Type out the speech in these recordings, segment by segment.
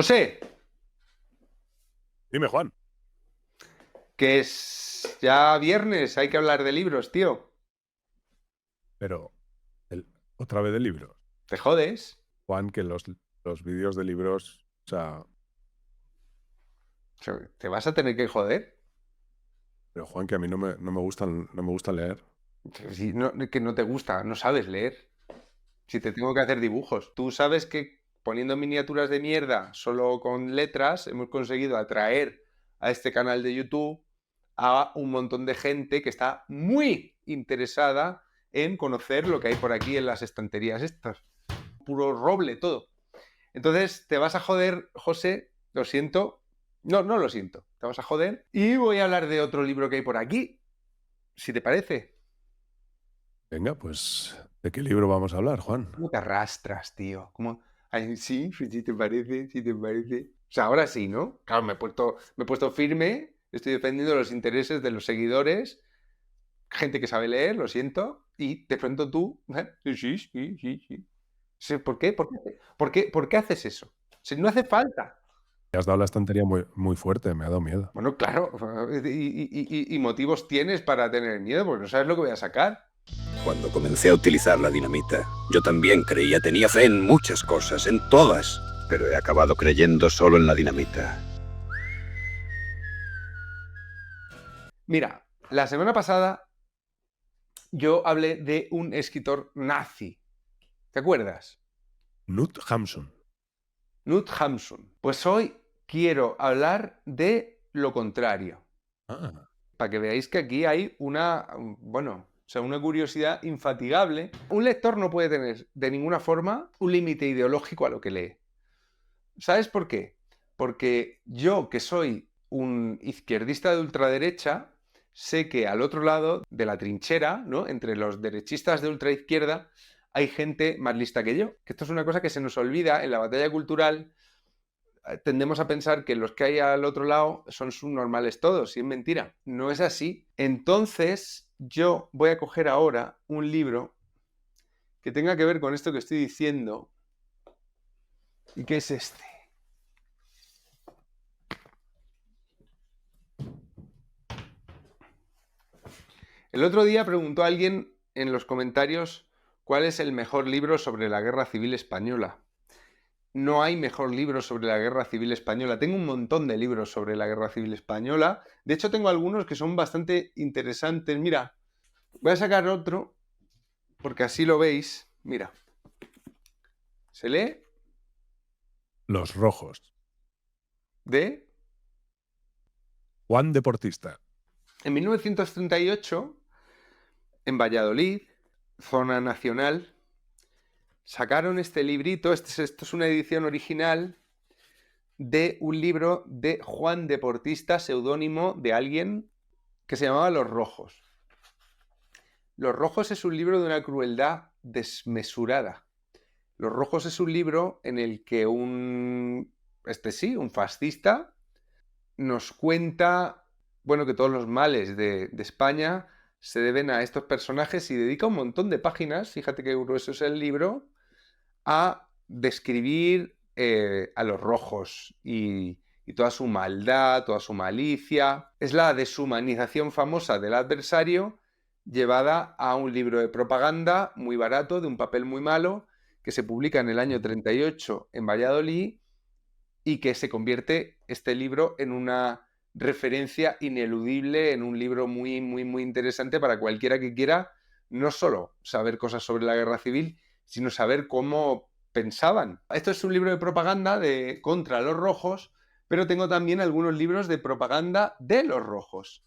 José, Dime, Juan. que es ya viernes, hay que hablar de libros, tío. Pero, el- otra vez de libros. ¿Te jodes? Juan, que los vídeos de libros, o sea, O sea, ¿te vas a tener que joder? pero Juan, que a mí no me gustan, no me gusta leer. Si que no te gusta, no sabes leer. Si te tengo que hacer dibujos. Tú sabes que poniendo miniaturas de mierda solo con letras hemos conseguido atraer a este canal de YouTube a un montón de gente que está muy interesada en conocer lo que hay por aquí en las estanterías estas. Puro roble todo. Entonces, te vas a joder, José, lo siento. No, no lo siento. Te vas a joder. Y voy a hablar de otro libro que hay por aquí, si te parece. Venga, pues, ¿de qué libro vamos a hablar, Juan? ¿Cómo te arrastras, tío? ¿Cómo? Ay, sí, pues si te parece, si te parece. O sea, ahora sí, ¿no? Claro, me he puesto firme, estoy defendiendo los intereses de los seguidores, gente que sabe leer, lo siento, y de pronto tú, sí, sí, sí, sí, sí. Sí, ¿por qué? ¿Por qué haces eso? Si no hace falta. Me has dado la estantería muy, muy fuerte, me ha dado miedo. Bueno, claro, y motivos tienes para tener miedo, porque no sabes lo que voy a sacar. Cuando comencé a utilizar la dinamita, yo también creía, tenía fe en muchas cosas, en todas, pero he acabado creyendo solo en la dinamita. Mira, la semana pasada yo hablé de un escritor nazi. ¿Te acuerdas? Knut Hamsun. Knut Hamsun. Pues hoy quiero hablar de lo contrario, Ah, para que veáis que aquí hay una curiosidad infatigable. Un lector no puede tener de ninguna forma un límite ideológico a lo que lee. ¿Sabes por qué? Porque yo, que soy un izquierdista de ultraderecha, sé que al otro lado de la trinchera, ¿no? Entre los derechistas de ultraizquierda, hay gente más lista que yo. Que esto es una cosa que se nos olvida en la batalla cultural. Tendemos a pensar que los que hay al otro lado son subnormales todos, y es mentira. No es así. Entonces, yo voy a coger ahora un libro que tenga que ver con esto que estoy diciendo, y que es este. El otro día preguntó a alguien en los comentarios cuál es el mejor libro sobre la Guerra Civil Española. No hay mejor libro sobre la Guerra Civil Española. Tengo un montón de libros sobre la Guerra Civil Española. De hecho, tengo algunos que son bastante interesantes. Mira, voy a sacar otro porque así lo veis. Mira, se lee Los Rojos. de... Juan Deportista. En 1938, en Valladolid, zona nacional, sacaron este librito. Esto es una edición original de un libro de Juan Deportista, seudónimo de alguien que se llamaba Los Rojos. Los Rojos es un libro de una crueldad desmesurada. Los Rojos es un libro en el que un fascista nos cuenta, bueno, que todos los males de España se deben a estos personajes, y dedica un montón de páginas, fíjate qué grueso es el libro, a describir a los rojos y toda su maldad, toda su malicia. Es la deshumanización famosa del adversario llevada a un libro de propaganda muy barato, de un papel muy malo, que se publica en el año 38 en Valladolid, y que se convierte este libro en una referencia ineludible, en un libro muy, muy, muy interesante para cualquiera que quiera no solo saber cosas sobre la guerra civil, sino saber cómo pensaban. Esto es un libro de propaganda contra los rojos, pero tengo también algunos libros de propaganda de los rojos,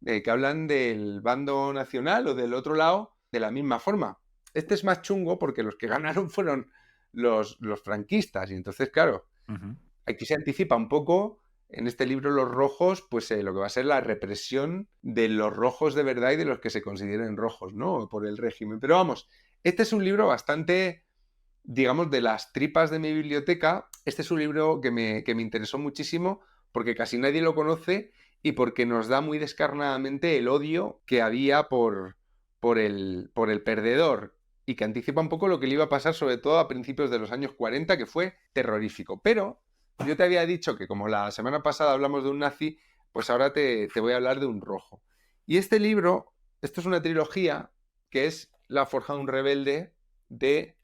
que hablan del bando nacional o del otro lado de la misma forma. Este es más chungo porque los que ganaron fueron los franquistas, y entonces, claro, Ujú. aquí se anticipa un poco en este libro Los Rojos, pues lo que va a ser la represión de los rojos de verdad y de los que se consideren rojos, ¿no? Por el régimen. Pero vamos, este es un libro bastante, digamos, de las tripas de mi biblioteca. Este es un libro que me interesó muchísimo porque casi nadie lo conoce, y porque nos da muy descarnadamente el odio que había por el perdedor, y que anticipa un poco lo que le iba a pasar, sobre todo a principios de los años 40, que fue terrorífico. Pero Yo te había dicho que como la semana pasada hablamos de un nazi, pues ahora te voy a hablar de un rojo. Y este libro, esto es una trilogía que es La forja de un rebelde de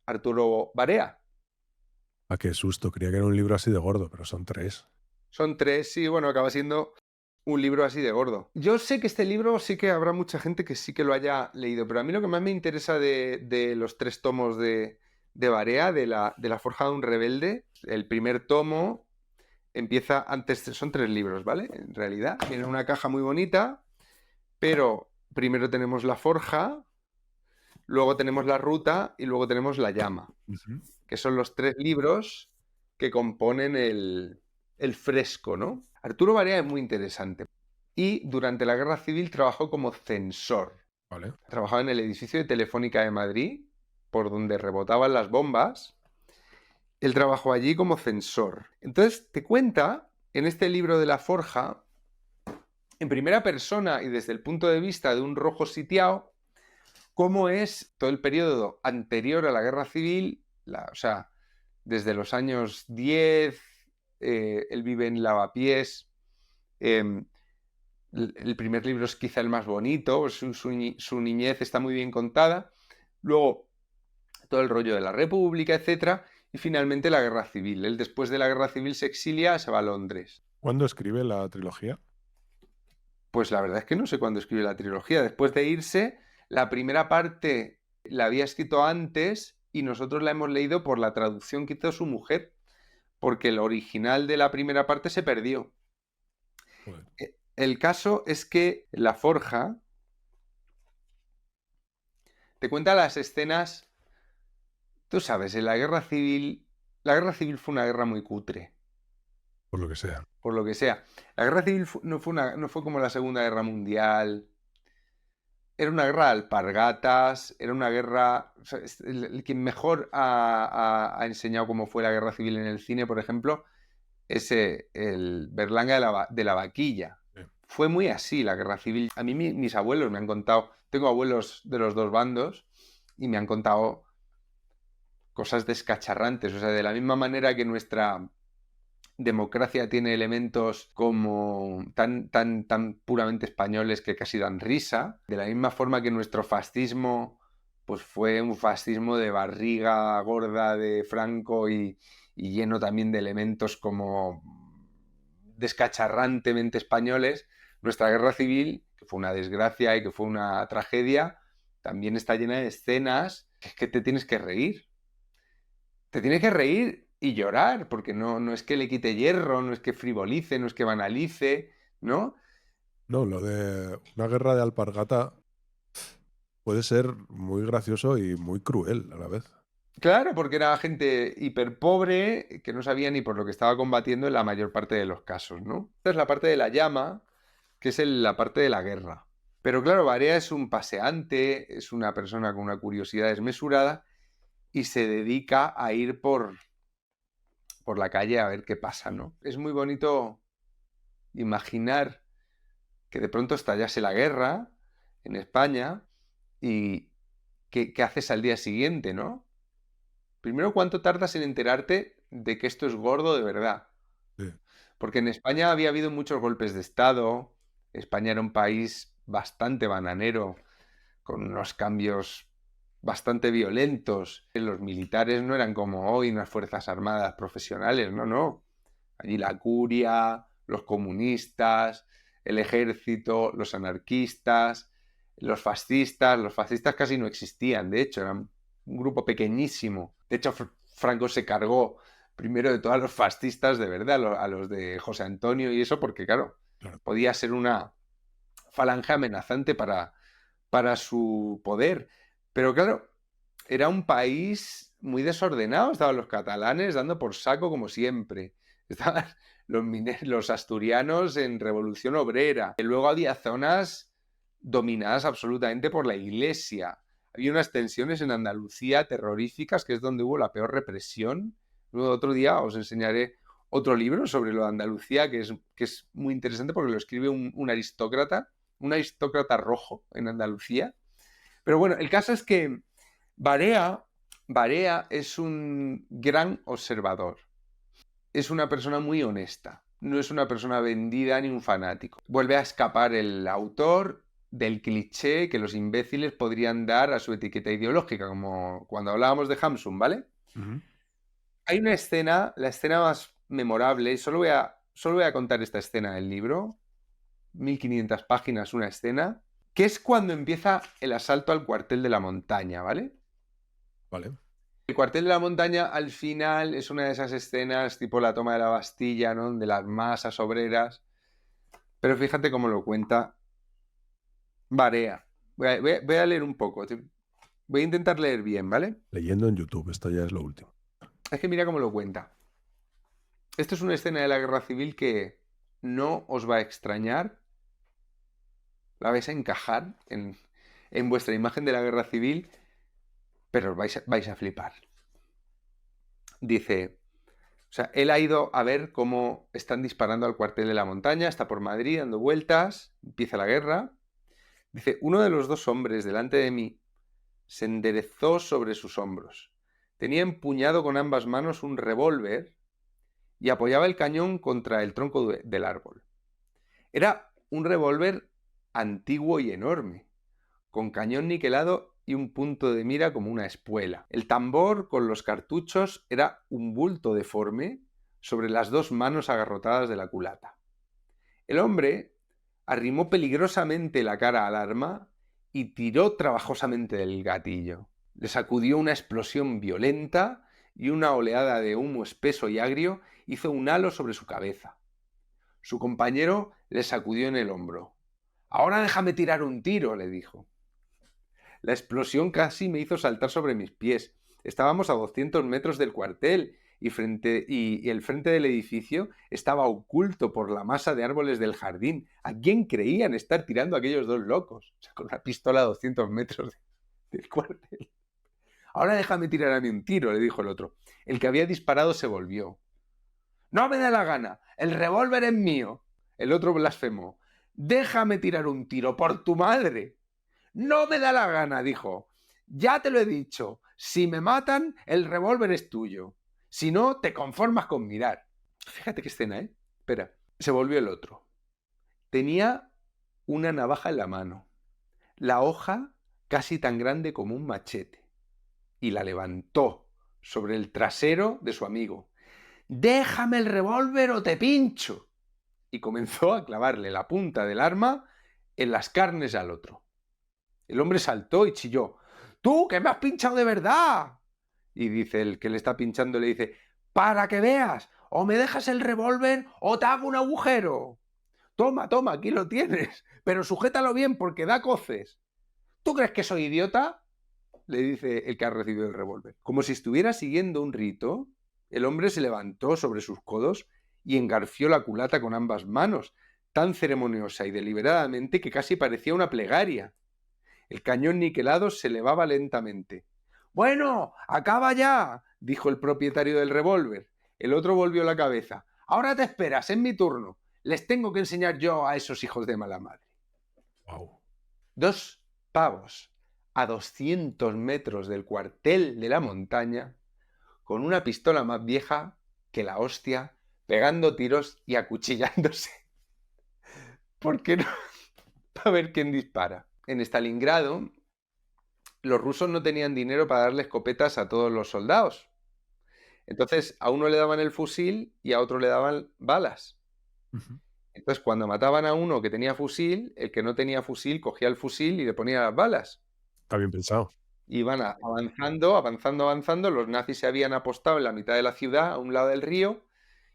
Arturo Barea. Ah, qué susto. Creía que era un libro así de gordo, pero son 3. Son 3, sí, bueno, acaba siendo un libro así de gordo. Yo sé que este libro sí que habrá mucha gente que sí que lo haya leído, pero a mí lo que más me interesa de los 3 tomos de Barea, de la forja de un rebelde, el primer tomo empieza antes, son 3 libros, ¿vale? En realidad, viene una caja muy bonita, pero primero tenemos la forja, luego tenemos la ruta y luego tenemos la llama, que son los 3 libros que componen el fresco, ¿no? Arturo Barea es muy interesante y durante la Guerra Civil trabajó como censor. Vale. Trabajaba en el edificio de Telefónica de Madrid, por donde rebotaban las bombas. Él trabajó allí como censor. Entonces te cuenta en este libro de la forja, en primera persona y desde el punto de vista de un rojo sitiado, cómo es todo el periodo anterior a la Guerra Civil, o sea, desde los años 10, él vive en Lavapiés, el primer libro es quizá el más bonito, su niñez está muy bien contada, luego todo el rollo de la República, etcétera, y finalmente la Guerra Civil. Él después de la Guerra Civil se exilia, se va a Londres. ¿Cuándo escribe la trilogía? Pues la verdad es que no sé cuándo escribe la trilogía. Después de irse, la primera parte la había escrito antes y nosotros la hemos leído por la traducción que hizo su mujer, porque el original de la primera parte se perdió. Joder. El caso es que La Forja te cuenta las escenas. Tú sabes, en la Guerra Civil fue una guerra muy cutre, Por lo que sea. por lo que sea. La Guerra Civil no fue como la Segunda Guerra Mundial. Era una guerra de alpargatas, era una guerra. O sea, quien mejor ha enseñado cómo fue la guerra civil en el cine, por ejemplo, es el Berlanga de la Vaquilla. Sí. Fue muy así la guerra civil. A mí mis abuelos me han contado, tengo abuelos de los dos bandos y me han contado cosas descacharrantes. O sea, de la misma manera que nuestra democracia tiene elementos como tan puramente españoles que casi dan risa, de la misma forma que nuestro fascismo pues fue un fascismo de barriga gorda de Franco y lleno también de elementos como descacharrantemente españoles, nuestra guerra civil, que fue una desgracia y que fue una tragedia, también está llena de escenas que te tienes que reír. Te tienes que reír y llorar, porque no es que le quite hierro, no es que frivolice, no es que banalice, ¿no? No, lo de una guerra de alpargata puede ser muy gracioso y muy cruel a la vez. Claro, porque era gente hiperpobre que no sabía ni por lo que estaba combatiendo en la mayor parte de los casos, ¿no? Esta es la parte de la llama, que es la parte de la guerra. Pero claro, Barea es un paseante, es una persona con una curiosidad desmesurada y se dedica a ir por la calle a ver qué pasa, ¿no? Es muy bonito imaginar que de pronto estallase la guerra en España y ¿qué haces al día siguiente, no? Primero, ¿cuánto tardas en enterarte de que esto es gordo de verdad? Sí. Porque en España había habido muchos golpes de Estado, España era un país bastante bananero, con unos cambios bastante violentos. Los militares no eran como hoy unas fuerzas armadas profesionales, no. Allí la curia, los comunistas, el ejército, los anarquistas, los fascistas casi no existían, de hecho, eran un grupo pequeñísimo. De hecho, Franco se cargó primero de todos los fascistas de verdad, a los de José Antonio y eso, porque claro, podía ser una falange amenazante para su poder. Pero claro, era un país muy desordenado, estaban los catalanes dando por saco como siempre. Estaban los asturianos en revolución obrera. Y luego había zonas dominadas absolutamente por la iglesia. Había unas tensiones en Andalucía terroríficas, que es donde hubo la peor represión. Luego otro día os enseñaré otro libro sobre lo de Andalucía, que es muy interesante porque lo escribe un aristócrata rojo en Andalucía. Pero bueno, el caso es que Barea es un gran observador. es una persona muy honesta. No es una persona vendida ni un fanático. Vuelve a escapar el autor del cliché que los imbéciles podrían dar a su etiqueta ideológica, como cuando hablábamos de Hamsun, ¿vale? Ujú. Hay una escena, la escena más memorable, solo voy a contar esta escena del libro, 1500 páginas, una escena, que es cuando empieza el asalto al cuartel de la montaña, ¿vale? Vale. El cuartel de la montaña al final es una de esas escenas tipo la toma de la Bastilla, ¿no? De las masas obreras. Pero fíjate cómo lo cuenta Barea. Voy a leer un poco. Voy a intentar leer bien, ¿vale? Leyendo en YouTube, esto ya es lo último. Es que mira cómo lo cuenta. Esto es una escena de la guerra civil que no os va a extrañar. La vais a encajar en vuestra imagen de la guerra civil, pero vais a flipar. Dice, o sea, él ha ido a ver cómo están disparando al cuartel de la montaña, está por Madrid dando vueltas, empieza la guerra. Dice, uno de los dos hombres delante de mí se enderezó sobre sus hombros. Tenía empuñado con ambas manos un revólver y apoyaba el cañón contra el tronco del árbol. Era un revólver antiguo y enorme, con cañón niquelado y un punto de mira como una espuela. El tambor con los cartuchos era un bulto deforme sobre las dos manos agarrotadas de la culata. El hombre arrimó peligrosamente la cara al arma y tiró trabajosamente del gatillo. Le sacudió una explosión violenta y una oleada de humo espeso y agrio hizo un halo sobre su cabeza. Su compañero le sacudió en el hombro. «Ahora déjame tirar un tiro», le dijo. La explosión casi me hizo saltar sobre mis pies. Estábamos a 200 metros del cuartel y el frente del edificio estaba oculto por la masa de árboles del jardín. ¿A quién creían estar tirando aquellos dos locos? O sea, con una pistola a 200 metros del cuartel. «Ahora déjame tirar a mí un tiro», le dijo el otro. El que había disparado se volvió. «No me da la gana, el revólver es mío». El otro blasfemó. «Déjame tirar un tiro por tu madre». «No me da la gana», dijo. «Ya te lo he dicho, si me matan, el revólver es tuyo. Si no, te conformas con mirar». Fíjate qué escena, ¿eh? Espera, se volvió el otro. Tenía una navaja en la mano, la hoja casi tan grande como un machete, y la levantó sobre el trasero de su amigo. «Déjame el revólver o te pincho». Y comenzó a clavarle la punta del arma en las carnes al otro. El hombre saltó y chilló. «¡Tú, que me has pinchado de verdad!» Y dice el que le está pinchando, le dice: «Para que veas, o me dejas el revólver o te hago un agujero. Toma, toma, aquí lo tienes, pero sujétalo bien porque da coces». «¿Tú crees que soy idiota?», le dice el que ha recibido el revólver. Como si estuviera siguiendo un rito, el hombre se levantó sobre sus codos y engarfió la culata con ambas manos, tan ceremoniosa y deliberadamente que casi parecía una plegaria. El cañón niquelado se elevaba lentamente. «Bueno, acaba ya», dijo el propietario del revólver. El otro volvió la cabeza. «Ahora te esperas, es mi turno. Les tengo que enseñar yo a esos hijos de mala madre». Wow. Dos pavos a 200 metros del cuartel de la montaña, con una pistola más vieja que la hostia, pegando tiros y acuchillándose. ¿Por qué no? Para ver quién dispara. En Stalingrado, los rusos no tenían dinero para darle escopetas a todos los soldados. Entonces, a uno le daban el fusil y a otro le daban balas. Ujú. Entonces, cuando mataban a uno que tenía fusil, el que no tenía fusil cogía el fusil y le ponía las balas. Está bien pensado. Iban avanzando. Los nazis se habían apostado en la mitad de la ciudad, a un lado del río,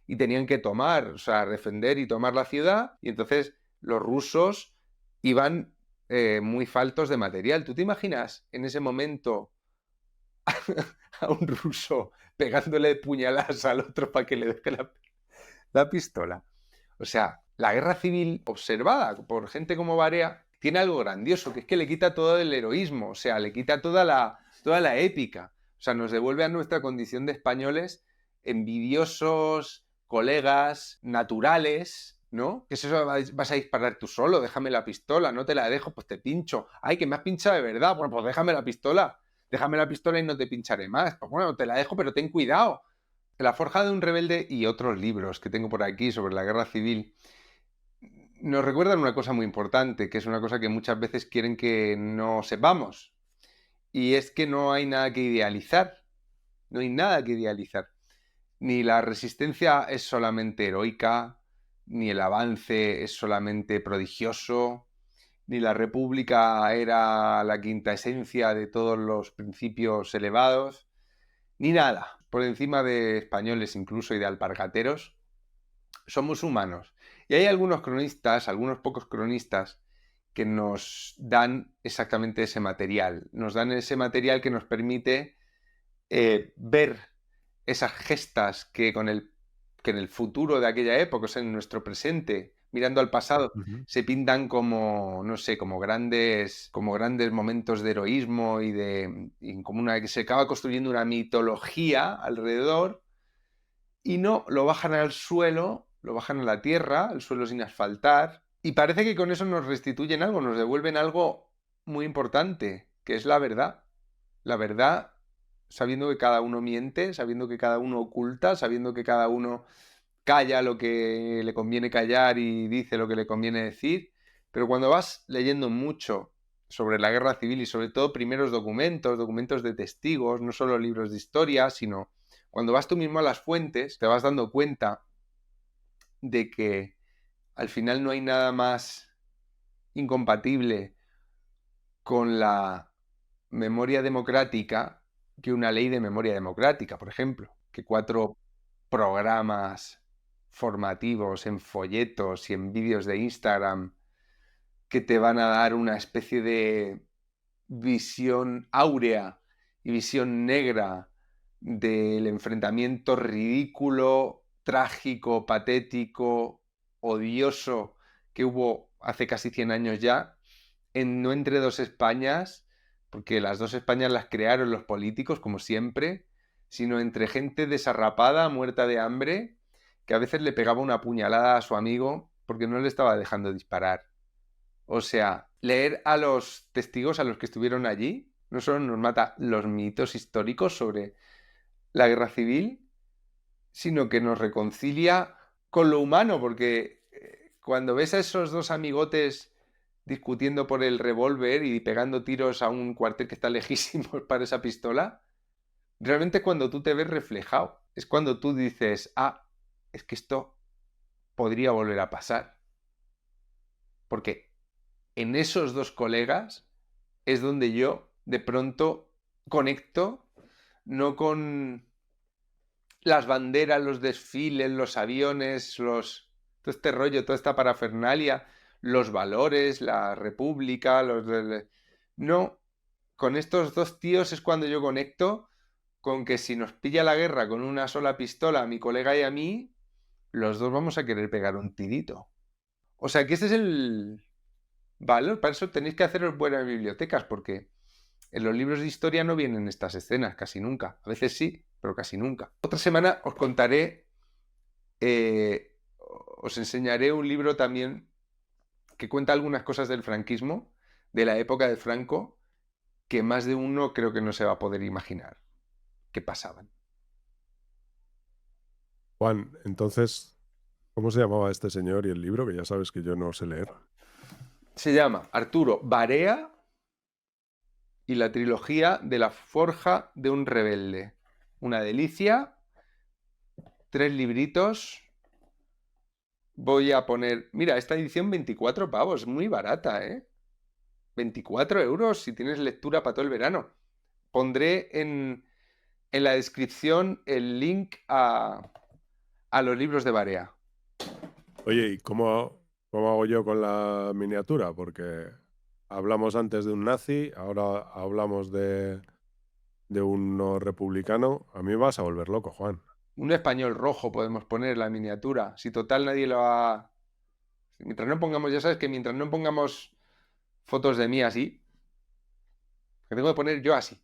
y tenían que tomar, o sea, defender y tomar la ciudad. Y entonces los rusos iban muy faltos de material. ¿Tú te imaginas en ese momento a un ruso pegándole puñaladas al otro para que le deje la pistola? O sea, la guerra civil observada por gente como Barea tiene algo grandioso, que es que le quita todo el heroísmo, o sea, le quita toda la épica. O sea, nos devuelve a nuestra condición de españoles envidiosos, colegas, naturales, ¿no? ¿Qué es eso? ¿Vas a disparar tú solo? Déjame la pistola, no te la dejo, pues te pincho. ¡Ay, que me has pinchado de verdad! Bueno, pues déjame la pistola y no te pincharé más. Pues bueno, te la dejo, pero ten cuidado. La forja de un rebelde y otros libros que tengo por aquí sobre la guerra civil nos recuerdan una cosa muy importante, que es una cosa que muchas veces quieren que no sepamos, y es que no hay nada que idealizar, no hay nada que idealizar. Ni la resistencia es solamente heroica, ni el avance es solamente prodigioso, ni la república era la quinta esencia de todos los principios elevados, ni nada. Por encima de españoles incluso y de alpargateros, somos humanos. Y hay algunos cronistas, algunos pocos cronistas, que nos dan exactamente ese material. Nos dan ese material que nos permite ver esas gestas que en el futuro de aquella época, o sea, en nuestro presente, mirando al pasado, se pintan como, no sé, como grandes momentos de heroísmo y como que se acaba construyendo una mitología alrededor, y no, lo bajan al suelo, lo bajan a la tierra, el suelo sin asfaltar, y parece que con eso nos restituyen algo, nos devuelven algo muy importante, que es la verdad. La verdad, sabiendo que cada uno miente, sabiendo que cada uno oculta, sabiendo que cada uno calla lo que le conviene callar y dice lo que le conviene decir. Pero cuando vas leyendo mucho sobre la guerra civil y sobre todo primeros documentos de testigos, no solo libros de historia, sino cuando vas tú mismo a las fuentes, te vas dando cuenta de que al final no hay nada más incompatible con la memoria democrática que una ley de memoria democrática, por ejemplo, que 4 programas formativos en folletos y en vídeos de Instagram que te van a dar una especie de visión áurea y visión negra del enfrentamiento ridículo, trágico, patético, odioso que hubo hace casi 100 años ya, no entre dos Españas, porque las dos Españas las crearon los políticos, como siempre, sino entre gente desarrapada, muerta de hambre, que a veces le pegaba una puñalada a su amigo porque no le estaba dejando disparar. O sea, leer a los testigos, a los que estuvieron allí, no solo nos mata los mitos históricos sobre la guerra civil, sino que nos reconcilia con lo humano, porque cuando ves a esos dos amigotes discutiendo por el revólver y pegando tiros a un cuartel que está lejísimo para esa pistola, realmente cuando tú te ves reflejado, es cuando tú dices, es que esto podría volver a pasar. Porque en esos dos colegas es donde yo de pronto conecto, no con las banderas, los desfiles, los aviones, todo este rollo, toda esta parafernalia, los valores, la república, no, con estos dos tíos es cuando yo conecto con que si nos pilla la guerra con una sola pistola a mi colega y a mí, los dos vamos a querer pegar un tirito. O sea que ese es el valor. Para eso tenéis que haceros buenas bibliotecas, porque en los libros de historia no vienen estas escenas, casi nunca. A veces sí, pero casi nunca. Otra semana os contaré, os enseñaré un libro también que cuenta algunas cosas del franquismo, de la época de Franco, que más de uno creo que no se va a poder imaginar que pasaban. Juan, entonces, ¿cómo se llamaba este señor y el libro? Que ya sabes que yo no sé leer. Se llama Arturo Barea y la trilogía de la forja de un rebelde. Una delicia, 3 libritos. Voy a poner... Mira, esta edición 24 pavos, muy barata, ¿eh? 24 euros si tienes lectura para todo el verano. Pondré en la descripción el link a los libros de Barea. Oye, ¿y cómo hago yo con la miniatura? Porque hablamos antes de un nazi, ahora hablamos de uno republicano. A mí me vas a volver loco, Juan. Un español rojo podemos poner en la miniatura. Si total nadie lo ha... Mientras no pongamos, ya sabes que mientras no pongamos fotos de mí así, que tengo que poner yo así.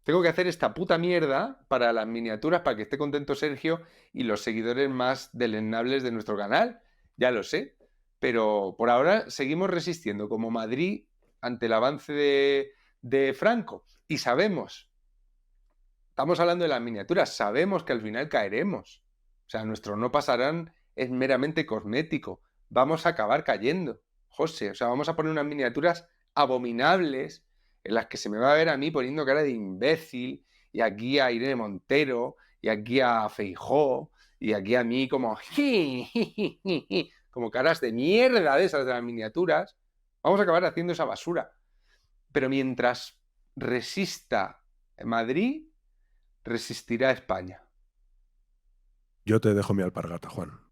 Tengo que hacer esta puta mierda para las miniaturas, para que esté contento Sergio y los seguidores más deleznables de nuestro canal. Ya lo sé. Pero por ahora seguimos resistiendo como Madrid ante el avance de Franco. Y sabemos estamos hablando de las miniaturas, sabemos que al final caeremos. O sea, nuestros no pasarán es meramente cosmético. Vamos a acabar cayendo, José. O sea, vamos a poner unas miniaturas abominables en las que se me va a ver a mí poniendo cara de imbécil, y aquí a Irene Montero, y aquí a Feijóo, y aquí a mí como como caras de mierda de esas de las miniaturas. Vamos a acabar haciendo esa basura. Pero mientras resista Madrid, resistirá España. Yo te dejo mi alpargata, Juan.